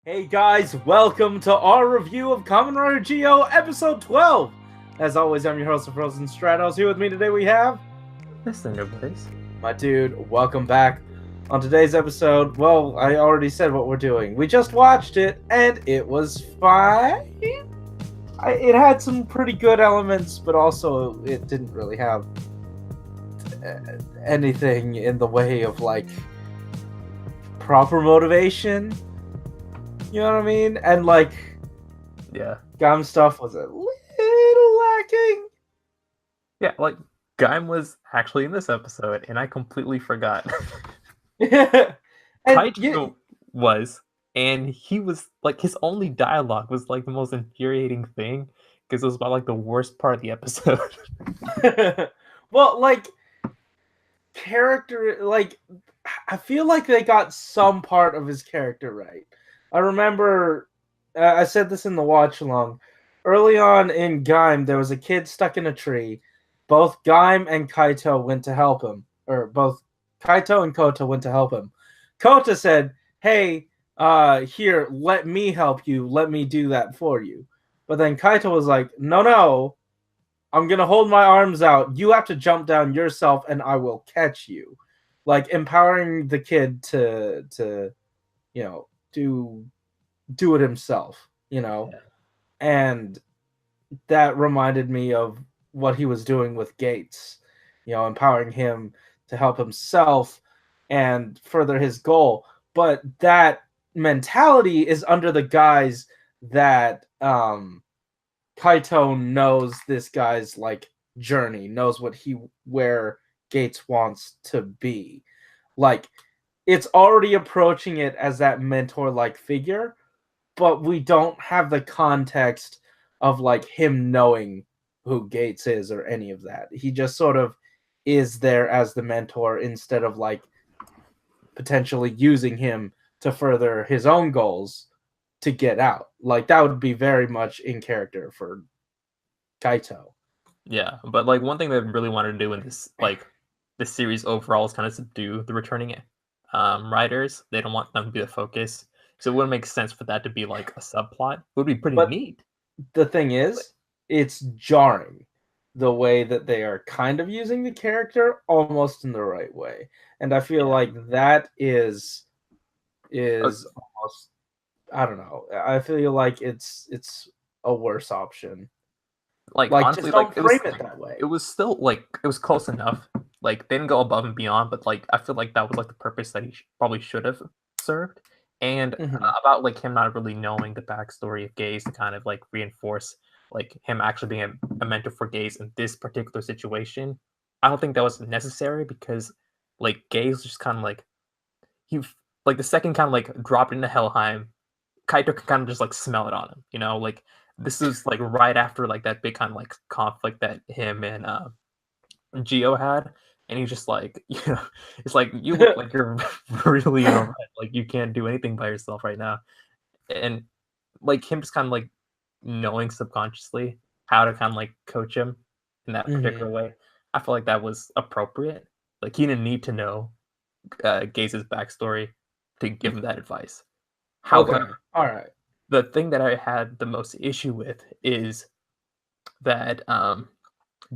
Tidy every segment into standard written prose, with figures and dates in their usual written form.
Hey guys, welcome to our review of Kamen Rider Geo episode 12. As always, I'm your host of Frozen Stratos. Here with me today we have The Cinder Blaze. my dude. Welcome back. On today's episode, well, I already said what we're doing. We just watched it and it was fine. It had some pretty good elements, but also it didn't really have anything in the way of like proper motivation. You know what I mean? And like, Yeah. Gum stuff was a little lacking. Yeah, like, Gaim was actually in this episode, and I completely forgot. And Kaito was, and he was, like, his only dialogue was, like, the most infuriating thing, because it was about, like, the worst part of the episode. well, like, character, like, I feel like they got some part of his character right. I remember, I said this in the watch along. Early on in Gaim, there was a kid stuck in a tree. Both Gaim and Kaito went to help him, or both Kaito and Kota went to help him. Kota said, "Hey, here, let me help you. Let me do that for you." But then Kaito was like, "No, I'm gonna hold my arms out. You have to jump down yourself, and I will catch you." Like empowering the kid to you know do it himself. Yeah. And that reminded me of what he was doing with Gates. Empowering him to help himself and further his goal. But that mentality is under the guise that Kaito knows this guy's like journey, knows where Gates wants to be. Like it's already approaching it as that mentor like figure, but we don't have the context of like him knowing who Gates is or any of that. He just sort of is there as the mentor instead of like potentially using him to further his own goals to get out. Like that would be very much in character for Kaito. Yeah, but, like, one thing they really wanted to do in this, like, this series overall is kind of subdue the returning writers. They don't want them to be the focus. So it wouldn't make sense for that to be, like, a subplot. It would be pretty But neat. the thing is, it's jarring the way that they are kind of using the character almost in the right way. And I feel like that is almost, I don't know. I feel like it's a worse option. Like, Like honestly, just like, don't frame it that way. it was still, like, it was close enough. Like, they didn't go above and beyond, but, like, I feel like that was, like, the purpose that he probably should have served. And about, like, him not really knowing the backstory of Gaze to kind of, like, reinforce, like, him actually being a mentor for Gaze in this particular situation. I don't think that was necessary because, like, Gaze just kind of, like, like, the second kind of, like, dropped into Helheim, Kaito can kind of just, like, smell it on him, you know? Like, this is, like, right after, like, that big kind of, like, conflict that him and, Geo had, and he's just like, it's like, "You look like you're really in a rut, like, you can't do anything by yourself right now." And, like, him just kinda, like, knowing subconsciously how to kinda, like, coach him in that particular way, I feel like that was appropriate. Like, he didn't need to know, Gaze's backstory to give him that advice. Okay. However, All right. the thing that I had the most issue with is that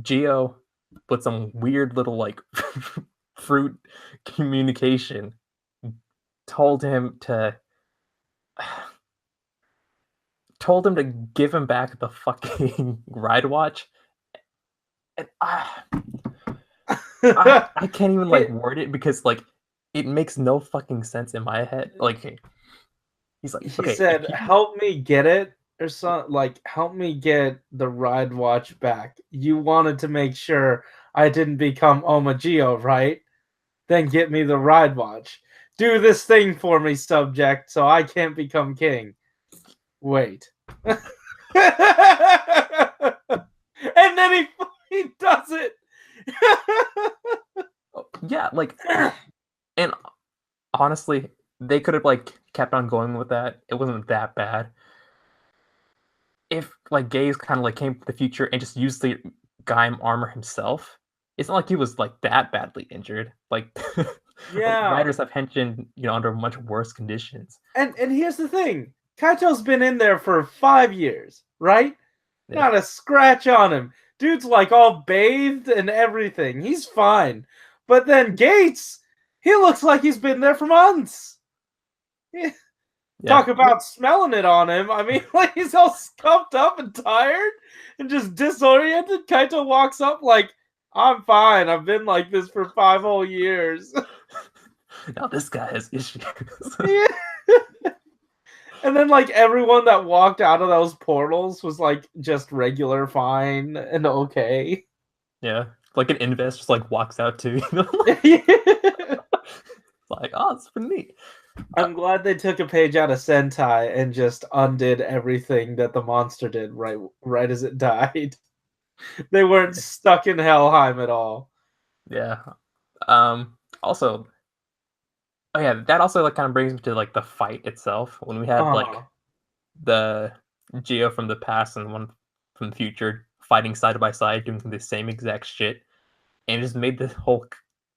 Geo with some weird little like fruit communication told him to give him back the fucking ride watch, and I can't even like word it because like it makes no fucking sense in my head. Like he's like, He okay, said, "Help me get it," or something like, "Help me get the ride watch back." You wanted to make sure I didn't become Omagio, right? Then get me the ride watch. Do this thing for me, subject, so I can't become king. Wait. And then he does it. yeah, like, and honestly, they could have like kept on going with that. It wasn't that bad. If like Gaze kind of like came to the future and just used the Gaim armor himself, it's not like he was like that badly injured. Like Yeah. Writers have henshin, under much worse conditions. And here's the thing. Kaito's been in there for 5 years, right? Yeah. Not a scratch on him. Dude's like all bathed and everything. He's fine. But then Gates, he looks like he's been there for months. Yeah. Talk about smelling it on him. I mean, like he's all scuffed up and tired and just disoriented. Kaito walks up like, I'm fine. I've been like this for 5 whole years. Now this guy has issues. Yeah. And then like everyone that walked out of those portals was like just regular, fine, and okay. Yeah. Like an invest just like walks out too, Like, oh, it's pretty neat. I'm glad they took a page out of Sentai and just undid everything that the monster did right as it died. They weren't stuck in Helheim at all. Yeah. Also, oh yeah, that also like kind of brings me to like the fight itself when we had like the Geo from the past and one from the future fighting side by side doing the same exact shit, and it just made the whole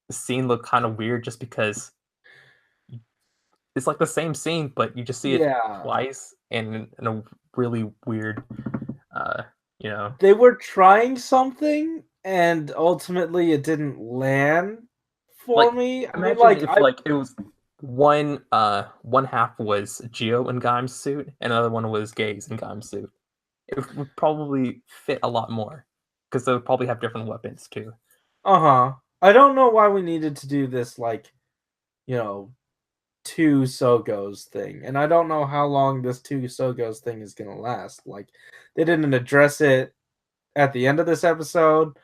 scene look kind of weird just because it's like the same scene, but you just see it twice and in a really weird, They were trying something, and ultimately it didn't land for me. I mean, imagine if it was one half was Geo in Gaim's suit, and another one was Gaze in Gaim's suit. It would probably fit a lot more because they would probably have different weapons too. I don't know why we needed to do this two Sogos thing, and I don't know how long this two Sogos thing is gonna last. Like, they didn't address it at the end of this episode.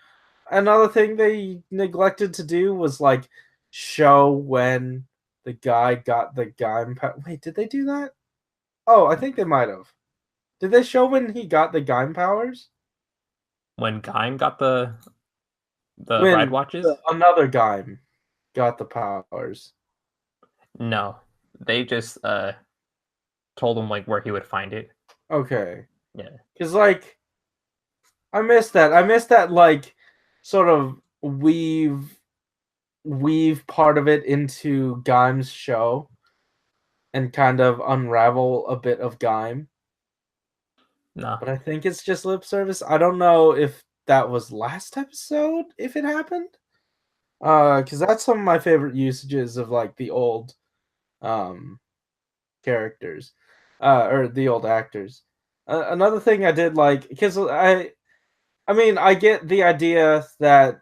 Another thing they neglected to do was like show when the guy got the Gaim power. Wait, did they do that? Oh, I think they might have. Did they show when he got the Gaim powers? When Gaim got the ride watches? Another Gaim got the powers. No. They just told him like where he would find it. Okay. Yeah. Because like I missed that. I missed that like sort of weave part of it into Gaim's show and kind of unravel a bit of Gaim. No. But I think it's just lip service. I don't know if that was last episode, if it happened. Because that's some of my favorite usages of like the old characters. Or the old actors. Another thing I did like, because I mean, I get the idea that,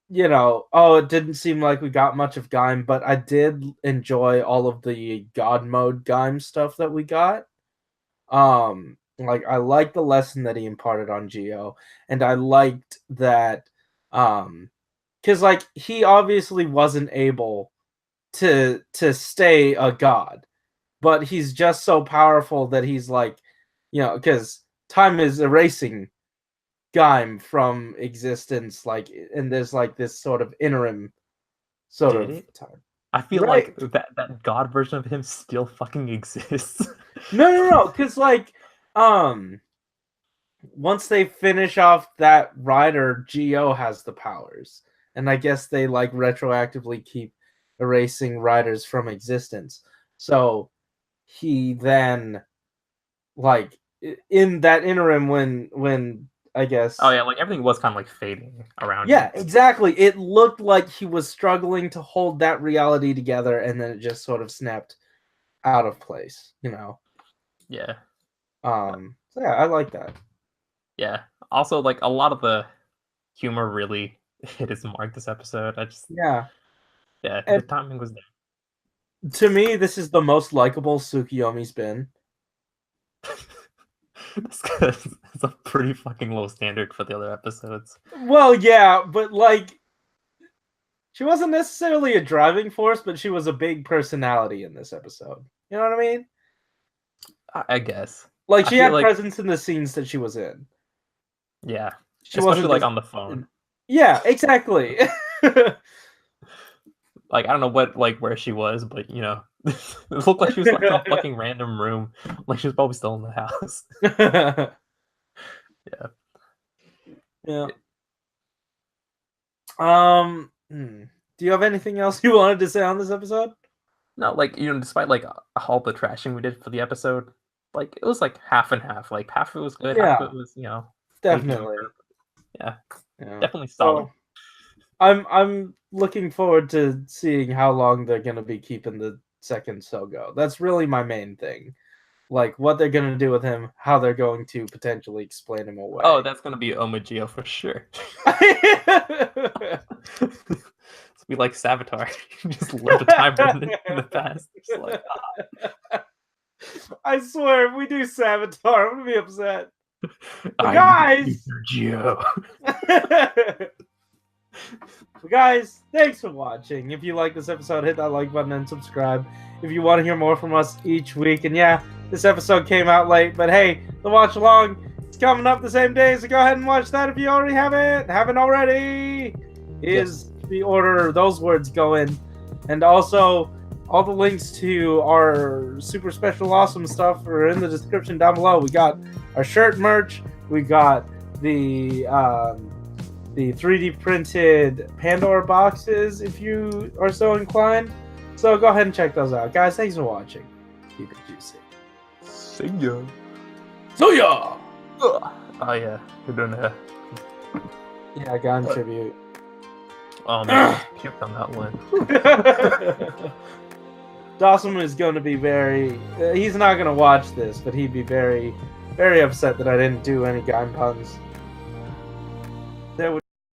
it didn't seem like we got much of Gaim, but I did enjoy all of the God mode Gaim stuff that we got. Like, I liked the lesson that he imparted on Geo, and I liked that, because, like, he obviously wasn't able to stay a god, but he's just so powerful that he's like, because time is erasing Gaim from existence, like, and there's like this sort of interim time. I feel like that god version of him still fucking exists. No, because like, once they finish off that rider, Geo has the powers, and I guess they like retroactively keep erasing riders from existence. So he then, like, in that interim, when I guess. Oh yeah, like everything was kind of like fading around. Yeah, exactly. It looked like he was struggling to hold that reality together, and then it just sort of snapped out of place. Yeah. So yeah, I like that. Yeah. Also, like a lot of the humor really hit its mark this episode. Yeah, the timing was there. To me, this is the most likable Tsukiyomi's been. It's a pretty fucking low standard for the other episodes. Well, yeah, but like, she wasn't necessarily a driving force, but she was a big personality in this episode. You know what I mean? I guess. Like, she had presence in the scenes that she was in. Yeah. Especially like on the phone. Yeah, exactly. Like, I don't know where she was, but it looked like she was like in a fucking random room. Like she was probably still in the house. Yeah. Do you have anything else you wanted to say on this episode? No, like, despite like all the trashing we did for the episode, like it was like half and half. Like half of it was good, half of it was, definitely. Yeah, Yeah. definitely solid. Well, I'm looking forward to seeing how long they're gonna be keeping the second Sogo. That's really my main thing. Like what they're gonna do with him, how they're going to potentially explain him away. Oh, that's gonna be Omagio for sure. We like Savitar. Just live a time in the past. Just like, I swear, if we do Savitar, I'm gonna be upset. Guys, guys, thanks for watching. If you like this episode, hit that like button and subscribe. If you want to hear more from us each week, and yeah, this episode came out late, but hey, the watch along is coming up the same day, so go ahead and watch that if you already haven't already. Is the order those words go in, and also all the links to our super special awesome stuff are in the description down below. We got our shirt merch, we got the 3D printed Pandora boxes if you are so inclined. So go ahead and check those out, guys. Thanks for watching. Keep it juicy. See ya. So ya. Oh yeah, we're doing a Gun tribute. Oh man, puked on that one. Dawson is going to be very. He's not going to watch this, but he'd be very, very upset that I didn't do any Gaim puns.